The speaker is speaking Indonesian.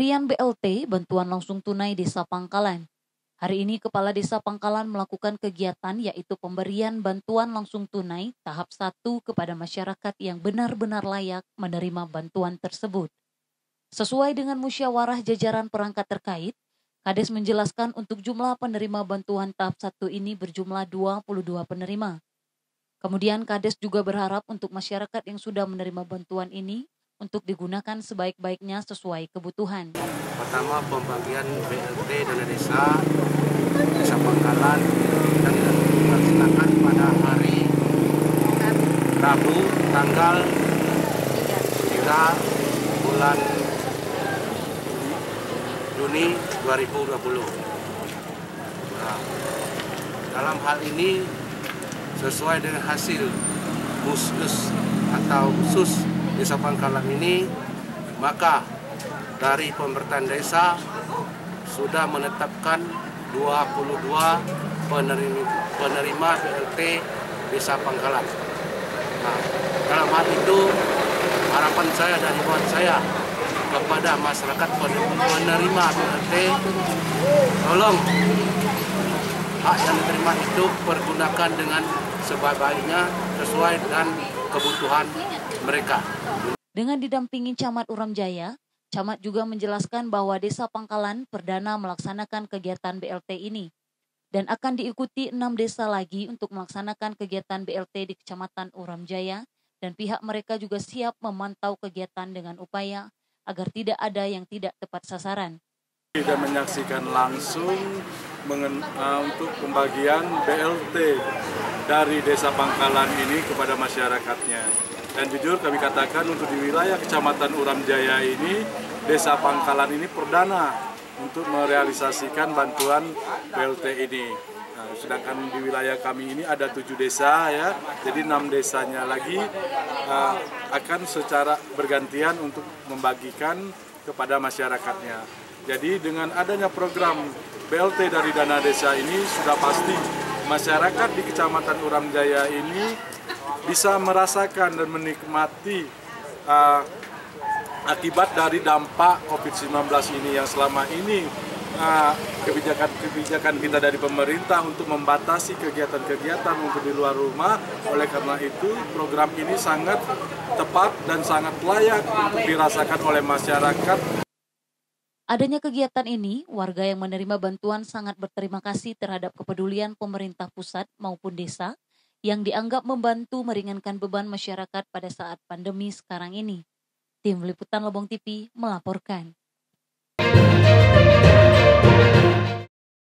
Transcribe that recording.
Pemberian BLT bantuan langsung tunai Desa Pangkalan. Hari ini Kepala Desa Pangkalan melakukan kegiatan yaitu pemberian bantuan langsung tunai tahap 1 kepada masyarakat yang benar-benar layak menerima bantuan tersebut. Sesuai dengan musyawarah jajaran perangkat terkait, Kades menjelaskan untuk jumlah penerima bantuan tahap 1 ini berjumlah 22 penerima. Kemudian Kades juga berharap untuk masyarakat yang sudah menerima bantuan ini untuk digunakan sebaik-baiknya sesuai kebutuhan. Pertama, pembagian BLT dana Desa Pangkalan yang dilaksanakan pada hari Rabu tanggal 3 bulan Juni 2020. Nah, dalam hal ini sesuai dengan hasil Muskus atau SUS Desa Pangkalan ini, maka dari pemerintahan desa sudah menetapkan 22 penerima BLT Desa Pangkalan. Nah, dalam hal itu harapan saya dari buat saya kepada masyarakat penerima BLT, tolong hak yang diterima itu pergunakan dengan sebaik-baiknya sesuai dengan kebutuhan mereka. Dengan didampingi Camat Uram Jaya, Camat juga menjelaskan bahwa Desa Pangkalan perdana melaksanakan kegiatan BLT ini dan akan diikuti 6 desa lagi untuk melaksanakan kegiatan BLT di Kecamatan Uram Jaya, dan pihak mereka juga siap memantau kegiatan dengan upaya agar tidak ada yang tidak tepat sasaran. Kita menyaksikan langsung untuk pembagian BLT dari Desa Pangkalan ini kepada masyarakatnya. Dan jujur kami katakan untuk di wilayah Kecamatan Uram Jaya ini, Desa Pangkalan ini perdana untuk merealisasikan bantuan BLT ini. Nah, sedangkan di wilayah kami ini ada 7 desa ya, jadi 6 desanya lagi akan secara bergantian untuk membagikan kepada masyarakatnya. Jadi dengan adanya program BLT dari dana desa ini sudah pasti masyarakat di Kecamatan Uram Jaya ini bisa merasakan dan menikmati akibat dari dampak COVID-19 ini yang selama ini kebijakan kita dari pemerintah untuk membatasi kegiatan-kegiatan untuk di luar rumah. Oleh karena itu program ini sangat tepat dan sangat layak untuk dirasakan oleh masyarakat. Adanya kegiatan ini, warga yang menerima bantuan sangat berterima kasih terhadap kepedulian pemerintah pusat maupun desa yang dianggap membantu meringankan beban masyarakat pada saat pandemi sekarang ini. Tim Liputan Lobong TV melaporkan.